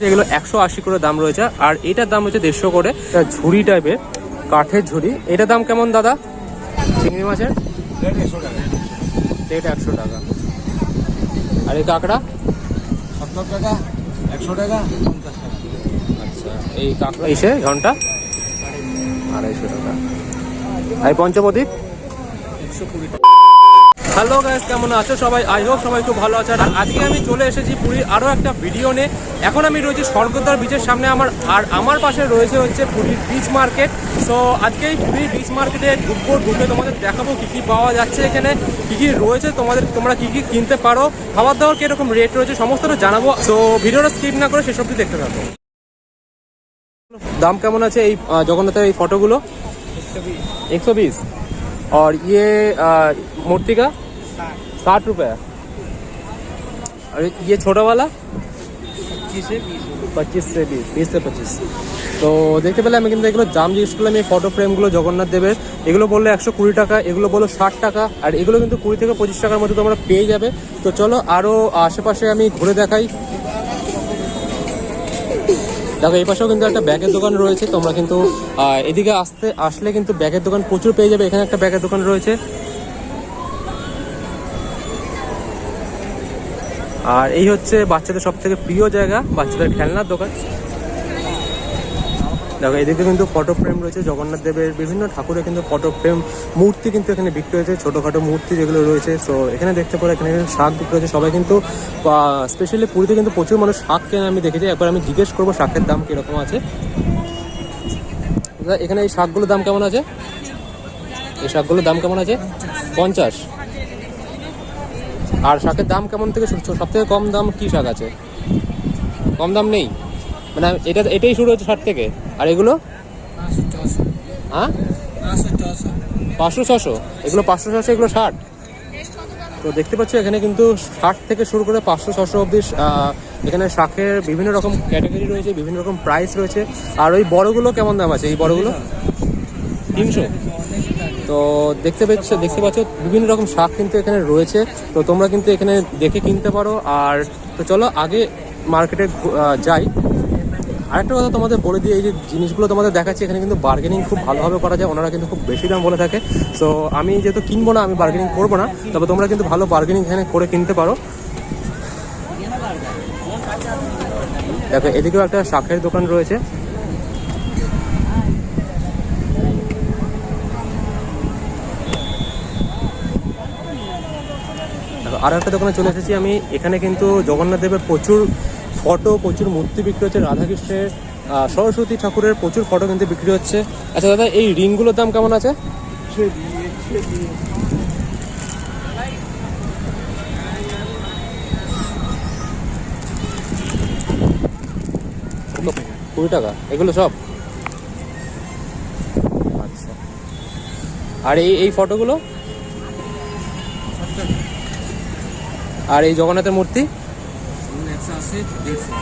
এগুলো 180 করে দাম রয়েছে, আর এটার দাম হচ্ছে 150 করে। ঝুড়ি টাইপের কাঠের ঝুড়ি, এটার দাম কেমন দাদা? চিংড়ি মাছের এটা 100 টাকা। আর এই কাঁকড়া 70 টাকা, 100 টাকা, 50 টাকা। আচ্ছা, এই কাঁকড়া এসে ঘন্টা 250 টাকা। আর পঞ্চপদী 120 টাকা। হ্যালো গাইস, কেমন আছো সবাই? আই হোপ সবাই খুব ভালো আছে। আর আজকে আমি চলে এসেছি পুরীর আরও একটা ভিডিও নিয়ে। এখন আমি রয়েছি স্বর্গদ্বার বিচের সামনে, আমার পাশে রয়েছে হচ্ছে পুরীর বিচ মার্কেট। সো আজকে এই পুরীর বিচ মার্কেটে ঢুকে তোমাদের দেখাবো কী কী পাওয়া যাচ্ছে এখানে, কী কী রয়েছে, তোমরা কী কী কিনতে পারো, খাবার দাবার কীরকম রেট রয়েছে সমস্তটা জানাবো। সো ভিডিওটা স্কিপ না করে সেসবটি দেখতে থাকো। দাম কেমন আছে এই জগন্নাথের এই ফটোগুলো? 120। और ये मूर्ति का 60 रुपये। और ये छोटा वाला 25 से 20 से 25। তো দেখতে পেলে আমি কিন্তু এগুলো দাম জিজ্ঞেস করলাম। এই ফটো ফ্রেমগুলো জগন্নাথ দেবের, এগুলো বললো 120 টাকা, এগুলো বললো 60 টাকা, আর এগুলো কিন্তু 20 থেকে 25 টাকার মধ্যে তোমরা পেয়ে যাবে। তো চলো আরও আশেপাশে আমি ঘুরে দেখাই। দেখো এই পাশেও কিন্তু একটা ব্যাগের দোকান রয়েছে, তোমরা কিন্তু এদিকে আসলে কিন্তু ব্যাগের দোকান প্রচুর পেয়ে যাবে। এখানে একটা ব্যাগের দোকান রয়েছে, আর এই হচ্ছে বাচ্চাদের সব থেকে প্রিয় জায়গা, বাচ্চাদের খেলনার দোকান। দেখো এদিকে কিন্তু ফটো ফ্রেম রয়েছে জগন্নাথ দেবের, বিভিন্ন ঠাকুরের কিন্তু ফটো ফ্রেম মূর্তি কিন্তু এখানে বিক্রি হয়েছে, ছোটোখাটো মূর্তি যেগুলো রয়েছে। সো এখানে দেখতে পারো এখানে শাক বিক্রি হয়েছে। সবাই কিন্তু স্পেশালি পুরীতে কিন্তু প্রচুর মানুষ শাক কেনে আমি দেখেছি। একবার আমি জিজ্ঞেস করবো শাকের দাম কীরকম আছে। এখানে এই শাকগুলোর দাম কেমন আছে? এই শাকগুলোর দাম কেমন আছে? 50। আর শাকের দাম কেমন থেকে সব থেকে কম দাম কী শাক আছে? কম দাম নেই, মানে এটাই শুরু হচ্ছে 60 থেকে। আর এগুলো 500-600। হ্যাঁ 500-600, এগুলো 500-600, এগুলো 60। তো দেখতে পাচ্ছ এখানে কিন্তু 60 থেকে শুরু করে 500-600 অবধি এখানে শাকের বিভিন্ন রকম ক্যাটাগরি রয়েছে, বিভিন্ন রকম প্রাইস রয়েছে। আর ওই বড়গুলো কেমন দাম আছে? এই বড়গুলো 300। তো দেখতে পাচ্ছ বিভিন্ন রকম শাক কিন্তু এখানে রয়েছে। তো তোমরা কিন্তু এখানে দেখে কিনতে পারো। আর তো চলো আগে মার্কেটে যাই। আরেকটা কথা তোমাদের বলে দিই, এই যে জিনিসগুলো তোমাদের দেখাচ্ছি এখানে কিন্তু বার্গেনিং খুব ভালোভাবে করা যায়। ওনারা কিন্তু খুব বেশি দাম বলে থাকে। সো আমি যেহেতু কিনবো না, আমি বার্গেনিং করবো না, তবে তোমরা কিন্তু ভালো বার্গেনিং এখানে করে কিনতে পারো। দেখো এদিকেও একটা শাকের দোকান রয়েছে। আর একটা দোকানে চলে এসেছি আমি। এখানে কিন্তু জগন্নাথ দেবের প্রচুর ফটো, প্রচুর মূর্তি বিক্রি হচ্ছে, রাধাকৃষ্ণের, সরস্বতী ঠাকুরের প্রচুর ফটো কিন্তু বিক্রি হচ্ছে। আচ্ছা দাদা, এই রিংগুলোর দাম কেমন আছে? 20 টাকা এগুলো সব? আচ্ছা, আর এই ফটোগুলো? আর এই জগন্নাথের মূর্তি? 180-150।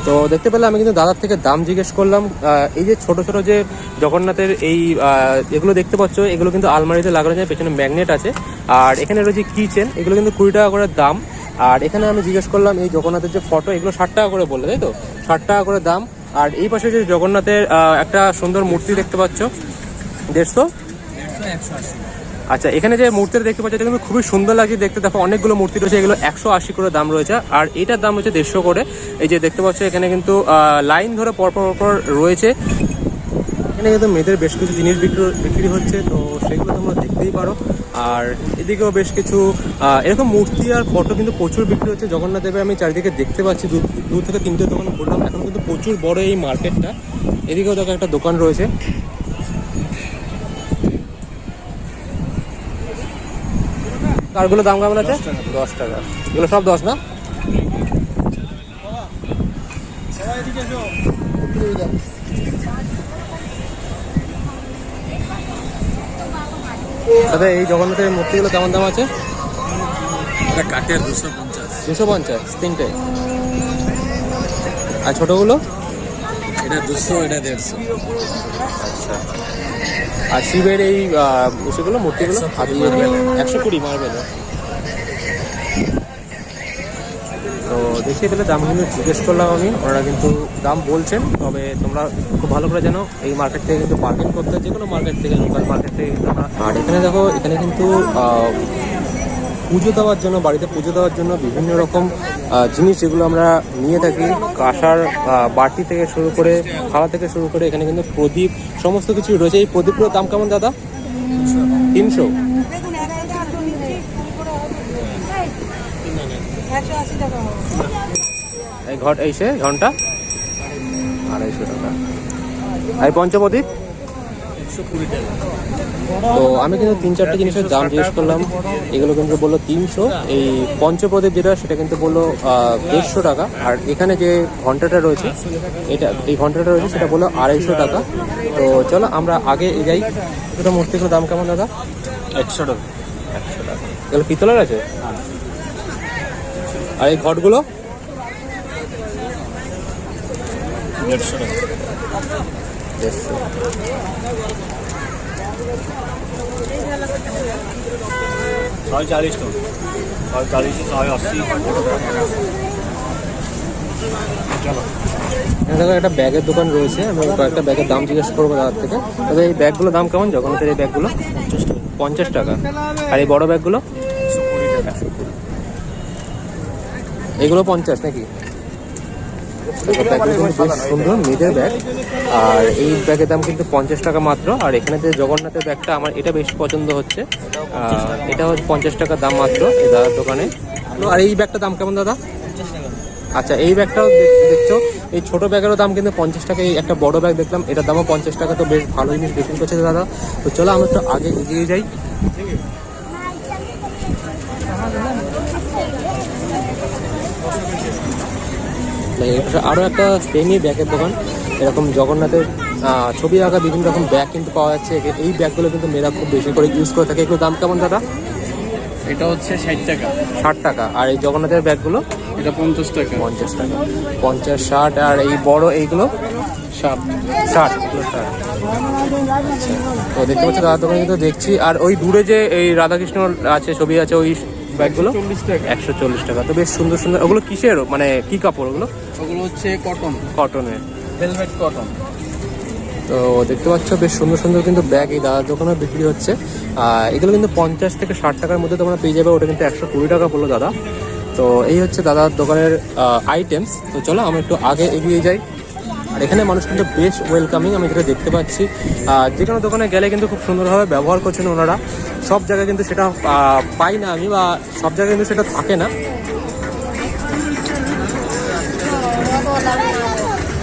তো দেখতে পেলে আমি কিন্তু দাদার থেকে দাম জিজ্ঞেস করলাম। এই যে ছোট ছোট যে জগন্নাথের এই এগুলো দেখতে পাচ্ছ, এগুলো কিন্তু আলমারিতে লাগানো যায়, পেছনে ম্যাগনেট আছে। আর এখানে রয়েছে কিচেন, এগুলো কিন্তু 20 টাকা করে দাম। আর এখানে আমি জিজ্ঞেস করলাম এই জগন্নাথের যে ফটো, এগুলো 60 টাকা করে বললে, তাই তো? 60 টাকা করে দাম। আর এই পাশে যে জগন্নাথের একটা সুন্দর মূর্তি দেখতে পাচ্ছ, 150? আচ্ছা, এখানে যে মূর্তিটা দেখতে পাচ্ছ এটা কিন্তু খুবই সুন্দর লাগছে দেখতে। দেখো অনেকগুলো মূর্তি রয়েছে, এগুলো 180 করে দাম রয়েছে। আর এটার দাম হচ্ছে 150 করে। এই যে দেখতে পাচ্ছ এখানে কিন্তু লাইন ধরে পরপর রয়েছে। এখানে কিন্তু মেয়েদের বেশ কিছু জিনিস বিক্রি হচ্ছে, তো সেগুলো তোমরা দেখতেই পারো। আর এদিকেও বেশ কিছু এরকম মূর্তি আর ফটো কিন্তু প্রচুর বিক্রি হচ্ছে জগন্নাথ দেবের। আমি চারিদিকে দেখতে পাচ্ছি, 2 থেকে 3টে দোকান বললাম। এখন কিন্তু প্রচুর বড় এই মার্কেটটা। এদিকেও দেখো একটা দোকান রয়েছে। কারগুলো দাম কেমন আছে? 10 টাকা। এগুলো সব 10 না? দাদা এই জগন্নাথের মূর্তিগুলো কেমন দাম আছে? এটা কাঠের 250। 250 তিনটে। আর ছোটগুলো? এটা 200, এটা 150। আচ্ছা, আর শিবের এই সেগুলো মূর্তিগুলো 120 মার্বেল। তো দেখতে পেলে দাম কিন্তু জিজ্ঞেস করলাম আমি, ওনারা কিন্তু দাম বলছেন। তবে তোমরা খুব ভালো করে জানো এই মার্কেট থেকে কিন্তু বার্গেন করতে হয়, যে কোনো মার্কেট থেকে, লোকাল মার্কেট থেকে কিন্তু আমরা। আর এখানে দেখো, এখানে কিন্তু পুজো দেওয়ার জন্য, বাড়িতে পুজো দেওয়ার জন্য বিভিন্ন রকম জিনিস যেগুলো আমরা নিয়ে থাকি, কাঁসার বাটি থেকে শুরু করে, খাওয়া থেকে শুরু করে, এখানে কিন্তু প্রদীপ সমস্ত কিছু রয়েছে। এই প্রদীপগুলোর দাম কেমন দাদা? 300। এই ঘন্টা 250 টাকা। আর পঞ্চপ্রদীপ 120 টাকা। তো আমি কিন্তু 3-4টে জিনিসের দাম জিজ্ঞেস করলাম, এগুলো কিন্তু বললো 300। এই পঞ্চপ্রদীপ যেটা, সেটা কিন্তু বললো 150 টাকা। আর এখানে যে ঘন্টাটা রয়েছে, এই ঘন্টাটা রয়েছে, সেটা বললো 250 টাকা। তো চলো আমরা আগে যাই। দুটো মূর্তিগুলোর দাম কেমন দাদা? 100 টাকা। 100 টাকা। এগুলো পিতলের আছে? আর এই ঘটগুলো 150 টাকা। 150। साढ़े 40 तो 40 से 80। चलो, দেখো একটা ব্যাগের দোকান রয়েছে, আমি কয়েকটা ব্যাগের দাম জিজ্ঞেস করবো দাদার থেকে। তবে এই ব্যাগগুলোর দাম কেমন? জগন্নাথের এই ব্যাগগুলো 50 টাকা। আর এই বড় ব্যাগগুলো 120 টাকা। এগুলো 50 নাকি? ব্যাগগুলো কিন্তু বেশ সুন্দর, মেয়েদের ব্যাগ। আর এই ব্যাগের দাম কিন্তু 50 টাকা মাত্র। আর এখানে যে জগন্নাথের ব্যাগটা, আমার এটা বেশ পছন্দ হচ্ছে। এটা হচ্ছে 50 টাকা দাম মাত্র এই দাদার দোকানে। আর এই ব্যাগটার দাম কেমন দাদা? 50 টাকা। আচ্ছা, এই ব্যাগটাও দেখছো, এই ছোট ব্যাগেরও দাম কিন্তু 50 টাকা। এই একটা বড় ব্যাগ দেখলাম, এটার দামও 50 টাকা। তো বেশ ভালো জিনিস বিক্রি করছে দাদা। তো চলো আমরা একটু আগে এগিয়ে যাই। আরও একটা সেমি ব্যাগের দোকান, এরকম জগন্নাথের ছবি আঁকা বিভিন্ন রকম ব্যাগ কিন্তু পাওয়া যাচ্ছে। এই ব্যাগগুলো কিন্তু মেয়েরা খুব বেশি করে ইউজ করে থাকে। এগুলোর দাম কেমন দাদা? এটা হচ্ছে 60 টাকা। 60 টাকা। আর এই জগন্নাথের ব্যাগগুলো? এটা 50 টাকা। 50 টাকা। 50, 60। আর এই বড় এইগুলো 60। তো দেখতে পাচ্ছি দাদার দোকানে কিন্তু দেখছি। আর ওই দূরে যে এই রাধাকৃষ্ণ আছে, ছবি আছে, ওই ব্যাগগুলো 140 টাকা। তো বেশ সুন্দর সুন্দর। ওগুলো কিসের, মানে কি কাপড় ওগুলো? ওগুলো হচ্ছে কটনের, ভেলভেট কটন। তো দেখতে পাচ্ছ বেশ সুন্দর সুন্দর কিন্তু ব্যাগ এই দাদার দোকানে বিক্রি হচ্ছে। এগুলো কিন্তু 50 থেকে 60 টাকার মধ্যে তোমরা পেয়ে যাবে। ওটা কিন্তু 120 টাকা বললো দাদা। তো এই হচ্ছে দাদার দোকানের আইটেমস। তো চলো আমরা একটু আগে এগিয়ে যাই। আর এখানে মানুষ কিন্তু বেশ ওয়েলকামিং, আমি যেটা দেখতে পাচ্ছি। যে কোনো দোকানে গেলে কিন্তু খুব সুন্দরভাবে ব্যবহার করছেন ওনারা। সব জায়গায় কিন্তু সেটা পাই না আমি, বা সব জায়গায় কিন্তু সেটা থাকে না।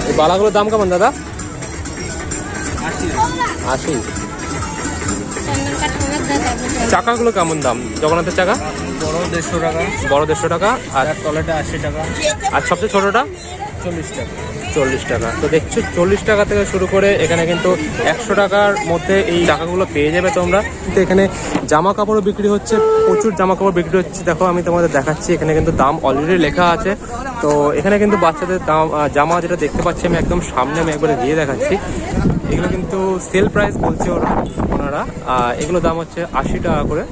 এই বালাগুলোর দাম কেমন দাদা? 80। চাকাগুলো কেমন দাম? জগন্নাথের চাকা বড় 150 টাকা। বড় 150 টাকা। আর আর তলাটা 80 টাকা। আর সবচেয়ে ছোটটা 40 টাকা। 40 টাকা। তো দেখছো 40 টাকা থেকে শুরু করে এখানে কিন্তু 100 টাকার মধ্যে এই টাকাগুলো পেয়ে যাবে তোমরা। কিন্তু এখানে জামা কাপড়ও বিক্রি হচ্ছে, প্রচুর জামা কাপড় বিক্রি হচ্ছে। দেখো আমি তোমাদের দেখাচ্ছি, এখানে কিন্তু দাম অলরেডি লেখা আছে। তো এখানে কিন্তু বাচ্চাদের দাম, জামা যেটা দেখতে পাচ্ছি আমি একদম সামনে, আমি একবারে দিয়ে দেখাচ্ছি। এগুলো কিন্তু সেল প্রাইস বলছে ওনারা। এগুলো দাম হচ্ছে 80 টাকা করে।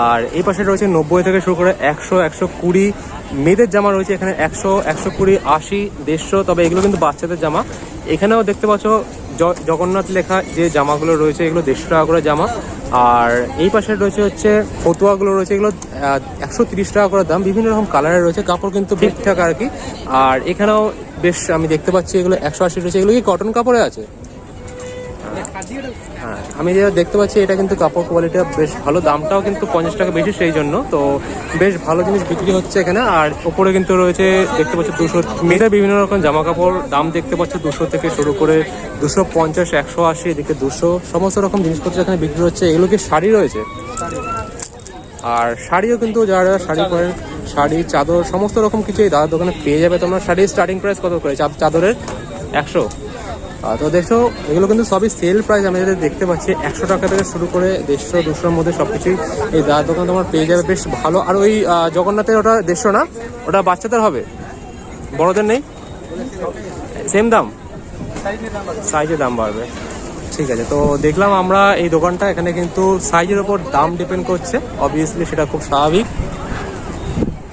আর এই পাশে রয়েছে 90 থেকে শুরু করে 100, 120। মেয়েদের জামা রয়েছে এখানে 100, 120, 80, 150। তবে এগুলো কিন্তু বাচ্চাদের জামা। এখানেও দেখতে পাচ্ছ জগন্নাথ লেখা যে জামাগুলো রয়েছে, এগুলো 150 টাকা করে জামা। আর এই পাশে রয়েছে হচ্ছে ফতুয়াগুলো রয়েছে, এগুলো 130 টাকা করে দাম। বিভিন্ন রকম কালারের রয়েছে, কাপড় কিন্তু ঠিকঠাক আর কি। আর এখানেও বেশ আমি দেখতে পাচ্ছি এগুলো 180 রয়েছে। এগুলো কি কটন কাপড়ে আছে? হ্যাঁ, আমি যেটা দেখতে পাচ্ছি এটা কিন্তু কাপড় কোয়ালিটিটা বেশ ভালো, দামটাও কিন্তু 50 টাকা বেশি, সেই জন্য তো বেশ ভালো জিনিস বিক্রি হচ্ছে এখানে। আর ওপরে কিন্তু রয়েছে দেখতে পাচ্ছি 200 মেয়েদের বিভিন্ন রকম জামা কাপড়, দাম দেখতে পাচ্ছি 200 থেকে শুরু করে 250, 180, এদিকে 200, সমস্ত রকম জিনিসপত্র এখানে বিক্রি হচ্ছে। এগুলো কি শাড়ি রয়েছে? আর শাড়িও কিন্তু যারা শাড়ি পরেন, শাড়ি, চাদর, সমস্ত রকম কিছু এই দাদার দোকানে পেয়ে যাবে তোমরা। শাড়ির স্টার্টিং প্রাইস কত করে? চাদরের 100। তো দেখছো এগুলো কিন্তু সবই সেল প্রাইস। আমি যেটা দেখতে পাচ্ছি 100 টাকা থেকে শুরু করে 150, 200-র মধ্যে সবকিছুই এই দাদার দোকানে তোমার পেয়ে যাবে, বেশ ভালো। আর ওই জগন্নাথের ওটা 150 না, ওটা বাচ্চাদের হবে, বড়দের নেই? সেম দাম? সাইজের দাম বাড়বে। ঠিক আছে, তো দেখলাম আমরা এই দোকানটা, এখানে কিন্তু সাইজের ওপর দাম ডিপেন্ড করছে, অবভিয়াসলি সেটা খুব স্বাভাবিক।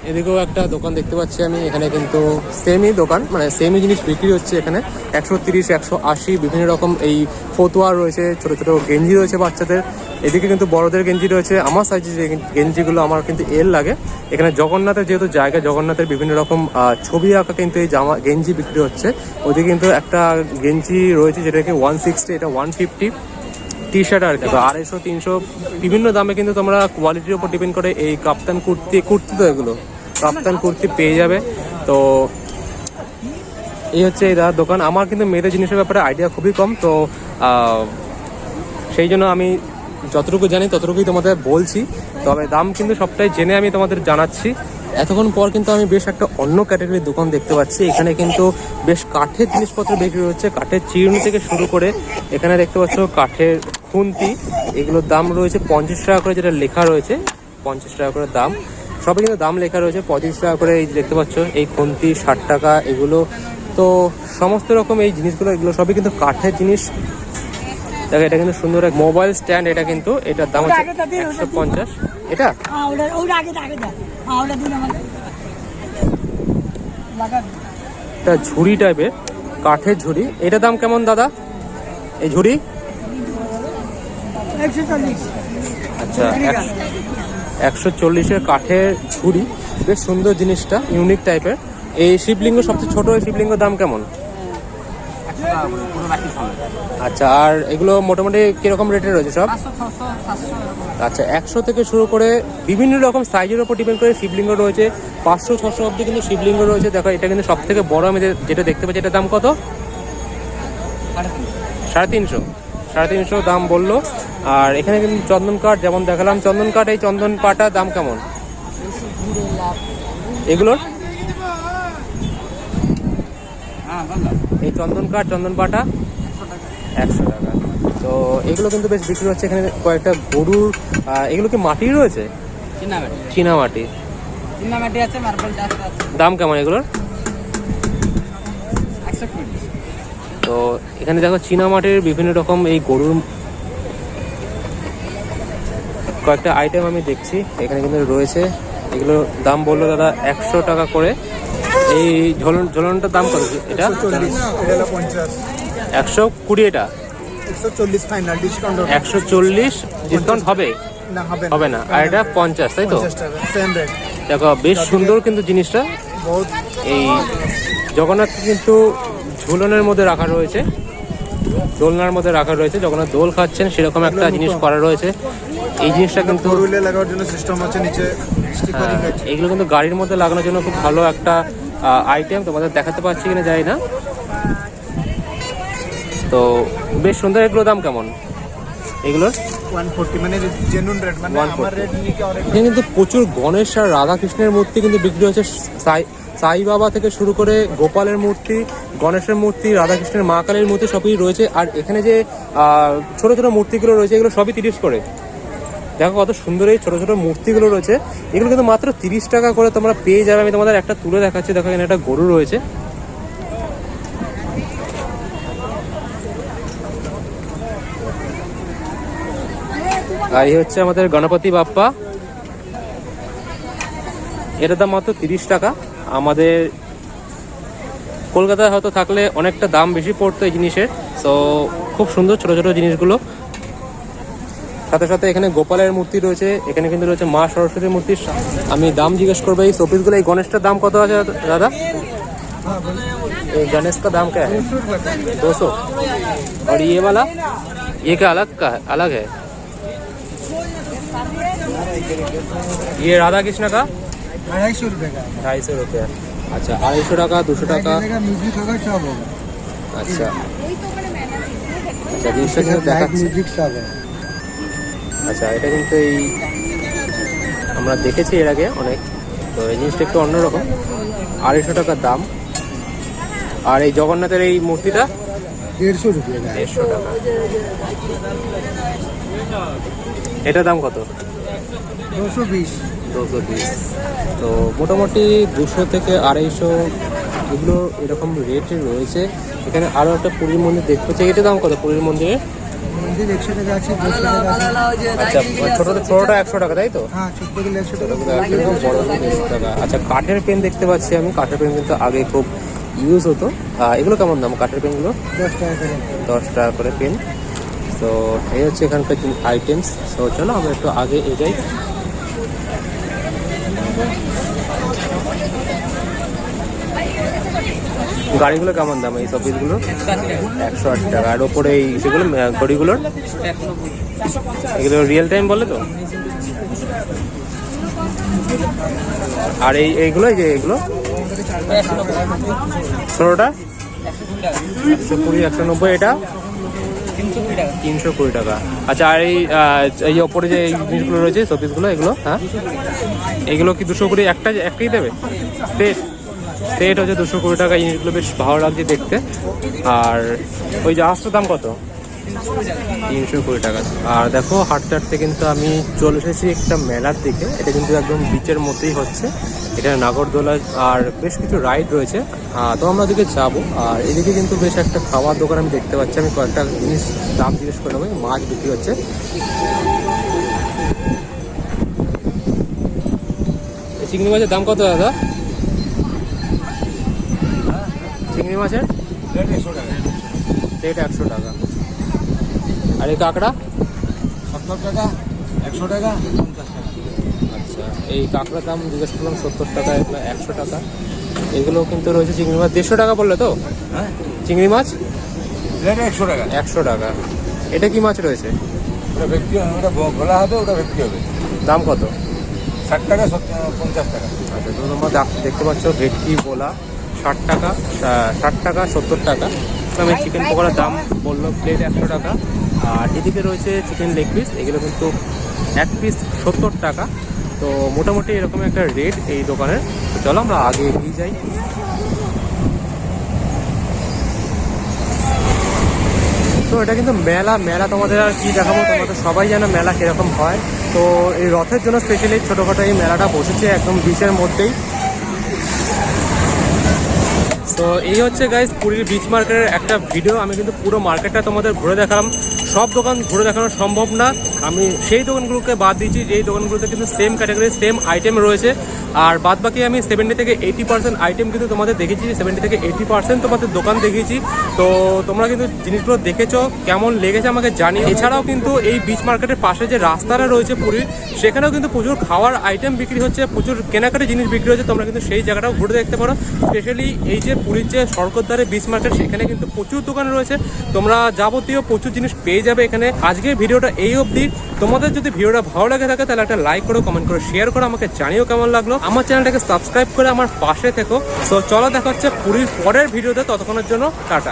এদিকেও একটা দোকান দেখতে পাচ্ছি আমি, এখানে কিন্তু সেমই দোকান, মানে সেমই জিনিস বিক্রি হচ্ছে এখানে। 130, 180 বিভিন্ন রকম এই ফতুয়া রয়েছে, ছোট ছোট গেঞ্জি রয়েছে বাচ্চাদের। এদিকে কিন্তু বড়দের গেঞ্জি রয়েছে। আমার সাইজে যে গেঞ্জিগুলো আমার কিন্তু এল লাগে। এখানে জগন্নাথের যেহেতু জায়গা, জগন্নাথের বিভিন্ন রকম ছবি আঁকা কিন্তু এই জামা গেঞ্জি বিক্রি হচ্ছে। ওদিকে কিন্তু একটা গেঞ্জি রয়েছে যেটাকে 160, এটা 150। টি শার্ট আর কি 250, 300 বিভিন্ন দামে কিন্তু তোমরা কোয়ালিটির উপর ডিপেন্ড করে এই কাপ্তান কুর্তি তো এগুলো কাপ্তান কুর্তি পেয়ে যাবে। তো এই হচ্ছে এই দাদার দোকান। আমার কিন্তু মেয়েদের জিনিসের ব্যাপারে আইডিয়া খুবই কম, তো সেই জন্য আমি যতটুকু জানি ততটুকুই তোমাদের বলছি। তবে দাম কিন্তু সবটাই জেনে আমি তোমাদের জানাচ্ছি। এতক্ষণ পর কিন্তু আমি বেশ একটা অন্য ক্যাটাগরির দোকান দেখতে পাচ্ছি। এখানে কিন্তু বেশ কাঠের জিনিসপত্র বিক্রি হচ্ছে, কাঠের চিরুনি থেকে শুরু করে এখানে দেখতে পাচ্ছ কাঠের খুন্তি। এগুলোর দাম রয়েছে 50 টাকা করে, যেটা লেখা রয়েছে 50 টাকা করে দাম। সবই কিন্তু দাম লেখা রয়েছে 25 টাকা করে। এই দেখতে পাচ্ছ এই খুন্তি 60 টাকা এগুলো। তো সমস্ত রকম এই জিনিসগুলো, এগুলো সবই কিন্তু কাঠের জিনিস। দেখো এটা কিন্তু সুন্দর এক মোবাইল স্ট্যান্ড, এটা কিন্তু এটার দাম হচ্ছে 150। এটা এটা ঝুড়ি টাইপের কাঠের ঝুড়ি। এটার দাম কেমন দাদা এই ঝুড়ি? আচ্ছা 140-এর কাঠের ঝুড়ি, বেশ সুন্দর জিনিসটা, ইউনিক টাইপের। এই শিবলিঙ্গ সবচেয়ে ছোট, এই শিবলিঙ্গের দাম কেমন? আচ্ছা, আর এগুলো মোটামুটি কিরকম রেটে রয়েছে সব? আচ্ছা 100 থেকে শুরু করে বিভিন্ন রকম সাইজের উপর ডিপেন্ড করে শিবলিঙ্গ রয়েছে। 500, 600 অব্দি কিন্তু শিবলিঙ্গ রয়েছে। দেখো এটা কিন্তু সব থেকে বড় আমি যেটা দেখতে পাচ্ছি, এটার দাম কত? 350 দাম বললো। আর এখানে কিন্তু চন্দন কাঠ যেমন দেখালাম, চন্দন কাঠ, এই চন্দন পাটার দাম কেমন এগুলোর? এই চন্দন কাঠ, চন্দন পাটা 100 টাকা। তো এগুলো কিন্তু বেশ বিক্রি হচ্ছে। এখানে কয়েকটা গরুর, এগুলো কি মাটির রয়েছে? চীনা মাটি আছে। দাম কেমন এগুলোর? তো এখানে দেখো চীনা মাটির বিভিন্ন রকম এই গরুর কয়েকটা আইটেম আমি দেখছি এখানে কিন্তু রয়েছে। এগুলোর দাম বললো দাদা 100 টাকা করে। এই ঝোলনটার দাম কত? এটা 120, এটা 140 ডিসকাউন্ট হবে না? আর এটা 50, তাই তো? দেখো বেশ সুন্দর কিন্তু জিনিসটা। এই জগন্নাথ কিন্তু ঝুলনের মধ্যে রাখা রয়েছে, দোলনার মধ্যে রাখা রয়েছে। জগন্নাথ দোল খাচ্ছেন সেরকম একটা জিনিস করা রয়েছে। এই জিনিসটা কিন্তু লাগানোর জন্য সিস্টেম আছে নিচে। এগুলো কিন্তু গাড়ির মধ্যে লাগানোর জন্য খুব ভালো একটা আইটেম। তোমাদের দেখাতে পারছি কিনা জানি না। তো বেশ সুন্দর। এগুলোর দাম কেমন এগুলোর? 140, মানে জেনুইন রেট, মানে আমার রেট নিয়ে কি অনেক। এখানে কিন্তু প্রচুর গণেশ আর রাধা কৃষ্ণের মূর্তি কিন্তু বিক্রি হচ্ছে। সাই বাবা থেকে শুরু করে গোপালের মূর্তি, গণেশের মূর্তি, রাধাকৃষ্ণের মা কালীর মূর্তি সবই রয়েছে। আর এখানে যে ছোট ছোট মূর্তিগুলো রয়েছে এগুলো সবই 30 করে। দেখো কত সুন্দর এই ছোট ছোট মূর্তিগুলো রয়েছে। এগুলো কিন্তু মাত্র 30 টাকা করে তোমরা পেয়ে যাবে। আমি তোমাদের একটা তুলে দেখাচ্ছি। দেখো এখানে একটা গরু রয়েছে। আর এই হচ্ছে আমাদের গণপতি বাপ্পা। এটার দাম মাত্র 30 টাকা। আমাদের কলকাতায় হয়তো থাকলে অনেকটা দাম বেশি পড়তো এই জিনিসের। তো খুব সুন্দর ছোট ছোট জিনিসগুলো। সাথে সাথে এখানে গোপালের মূর্তি রয়েছে। এখানে কিন্তু রয়েছে মা সরস্বতীর মূর্তি। আমি দাম জিজ্ঞেস করবো এই শোপিসগুলো। এই গণেশটার দাম কত আছে দাদা? এই गणेश का दाम क्या है? 200। और ये वाला, ये क्या अलग है? ये राधा कृष्ण का 250 रुपए का। 250 रुपये। अच्छा 250 টাকা, 200 টাকা। म्यूजिक होगा सब होगा। আচ্ছা আচ্ছা জিনিসটা কিন্তু দেখাচ্ছি। म्यूजिक सब है। আচ্ছা এটা কিন্তু এই আমরা দেখেছি এর আগে অনেক। তো এই জিনিসটা একটু অন্যরকম। 250 টাকার দাম। আর এই জগন্নাথের এই মূর্তিটা 150 रुपए का। 150 টাকা। এটার দাম কত? 220। 220। তো মোটামুটি 200 থেকে 250 এগুলো এরকম রেটে রয়েছে। এখানে আরও একটা পুরীর মন্দির দেখতে পাচ্ছি। এটার দাম কত পুরীর মন্দিরের? মন্দির 100 টাকা আছে, 200 টাকা আছে। আচ্ছা ছোটটা 100 টাকা তাই তো? হ্যাঁ, ছোটগুলো 100 টাকা। বড়গুলো 100 টাকা। আচ্ছা কাঠের পেন দেখতে পাচ্ছি আমি, কাঠের পেন কিন্তু আগে খুব ইউজ হতো। এগুলো কেমন দাম কাঠের পেনগুলো? 10 টাকা করে। 10 টাকা করে পেন। তো এই হচ্ছে এখানকার আইটেমস। তো চলো আমরা একটু আগে এগোই। গাড়িগুলো কেমন দাম এই সব পিসগুলো? 180 টাকা। আর ওপরে এই সেগুলো ঘড়িগুলোর এগুলো রিয়েল টাইম বলে তো? আর এইগুলো এই যে এগুলো ষোলোটা 120, 190, এটা 320 টাকা। আচ্ছা আর এই ওপরে যে এই জিনিসগুলো রয়েছে শোপিসগুলো এগুলো, হ্যাঁ এগুলো কি 220 একটাই দেবে? সেট হচ্ছে 220 টাকা। এই জিনিসগুলো বেশ ভালো লাগছে দেখতে। আর ওই জাহাজটার দাম কত? 320 টাকা। আর দেখো হাঁটতে হাঁটতে কিন্তু আমি চলে এসেছি একটা মেলার দিকে। এটা কিন্তু একদম বিচের মধ্যেই হচ্ছে। এটা নাগরদোলা আর বেশ কিছু রাইড রয়েছে। তো আমরা ওদিকে যাবো। আর এদিকে কিন্তু বেশ একটা খাওয়ার দোকান আমি দেখতে পাচ্ছি। আমি কয়েকটা জিনিস দাম জিজ্ঞেস করে নেবো। মাছ বিক্রি হচ্ছে। চিংড়ি মাছের দাম কত দাদা? চিংড়ি মাছের প্লেট 100 টাকা। আর এই কাঁকড়া 70 টাকা, 100 টাকা, 50 টাকা। আচ্ছা এই কাঁকড়ার দাম জিজ্ঞেস করলাম 70 টাকা, এগুলো 100 টাকা। এগুলো কিন্তু রয়েছে চিংড়ি মাছ 150 টাকা বললে তো? হ্যাঁ, চিংড়ি মাছ প্লেট 100 টাকা। 100 টাকা। এটা কি মাছ রয়েছে? ওটা ভেটকি, ওটা গলা হবে, ওটা ভেটকি হবে। দাম কত? 60 টাকা, 50 টাকা। আচ্ছা তো তোমরা দেখতে পাচ্ছ ভেটকি বোলা 60 টাকা, 60 টাকা, 70 টাকা। আমি চিকেন পকোড়ার দাম বললো প্লেট 100 টাকা। আর এদিকে রয়েছে চিকেন লেগ পিস, এগুলো কিন্তু এক পিস 70 টাকা। তো মোটামুটি এরকম একটা রেট এই দোকানের। তো চলো আমরা আগে এগিয়ে যাই। তো এটা কিন্তু মেলা তোমাদের আর কি দেখাবো, তোমরা তো সবাই জানো মেলা কিরকম হয়। তো এই রথের জন্য স্পেশালি ছোটোখাটো এই মেলাটা বসেছে একদম বিচের মধ্যেই। তো এই হচ্ছে গাইস পুরীর বিচ মার্কেটের একটা ভিডিও। আমি কিন্তু পুরো মার্কেটটা তোমাদের ঘুরে দেখালাম। সব দোকান ঘুরে দেখানো সম্ভব না। আমি সেই দোকানগুলোকে বাদ দিয়েছি যেই দোকানগুলোতে কিন্তু সেম ক্যাটাগরি সেম আইটেম রয়েছে। আর বাদ বাকি আমি 70 থেকে 80% আইটেম কিন্তু তোমাদের দেখেছি। 70 থেকে 80% তোমাদের দোকান দেখিয়েছি। তো তোমরা কিন্তু জিনিসগুলো দেখেছো, কেমন লেগেছে আমাকে জানিও। এছাড়াও কিন্তু এই বিচ মার্কেটের পাশে যে রাস্তাটা রয়েছে পুরীর, সেখানেও কিন্তু প্রচুর খাওয়ার আইটেম বিক্রি হচ্ছে, প্রচুর কেনাকাটি জিনিস বিক্রি হচ্ছে। তোমরা কিন্তু সেই জায়গাটাও ঘুরে দেখতে পারো। স্পেশালি এই যে পুরীর যে সড়কদ্বারে বিচ মার্কেট, সেখানে কিন্তু প্রচুর দোকান রয়েছে। তোমরা যাবতীয় প্রচুর জিনিস পেয়ে যাবে এখানে। আজকের ভিডিওটা এই অবধি। তোমাদের যদি ভিডিওটা ভালো লাগে থাকে তাহলে একটা লাইক করো, কমেন্ট করে শেয়ার করো, আমাকে জানিও কেমন লাগলো। আমার চ্যানেলটাকে সাবস্ক্রাইব করে আমার পাশে থেকো। সো চলো দেখা হচ্ছে পুরীর পরের ভিডিওতে। ততক্ষণের জন্য টাটা।